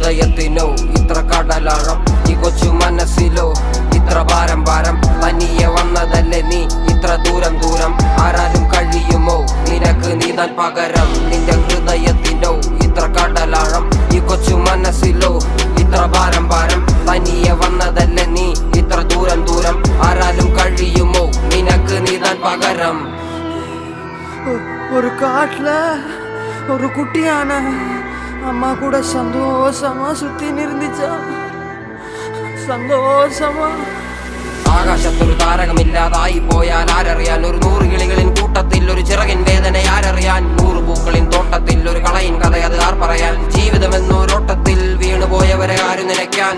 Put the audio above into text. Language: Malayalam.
ഹൃദയത്തിനോ ഇത്ര കടലാഴം, ഈ കൊച്ചു മനസ്സിലോ ഇത്ര ഭാരം ഭാരം. തനിയെ വന്നതല്ലേ നീ ഇത്ര ദൂരം ദൂരം, ആരാലും കഴിയുമോ നിനക്ക് നീതാൻ പകരം. നിന്റെ ഹൃദയത്തിനോ ഇത്ര കടലാഴം, ഈ കൊച്ചു മനസ്സിലോ ഇത്ര ഭാരം ഭാരം. തനിയെ വന്നതല്ലേ നീ ഇത്ര ദൂരം ദൂരം, ആരാലും കഴിയുമോ നിനക്ക് നീതാൻ പകരം. ஒரு காட்டுல ஒரு குட்டியான அம்மா கூட சந்தோஷமா சுத்தி நிறுந்துச்சா, சந்தோஷமா. ആകാശത്തൊരു താരകമില്ലാതായി പോയാൽ ആരറിയാൻ, ഒരു 100 കിളികളിൻ കൂട്ടത്തിൽ ഒരു ചിറകിൻ വേദന ആരറിയാൻ. 100 പൂക്കളിൻ തോട്ടത്തിൽ ഒരു കളയിൻ കഥ അത് ആർ പറയാൻ. ജീവിതമെന്നൊരോട്ടത്തിൽ വീണുപോയവരെ ആര് നിലയ്ക്കാൻ.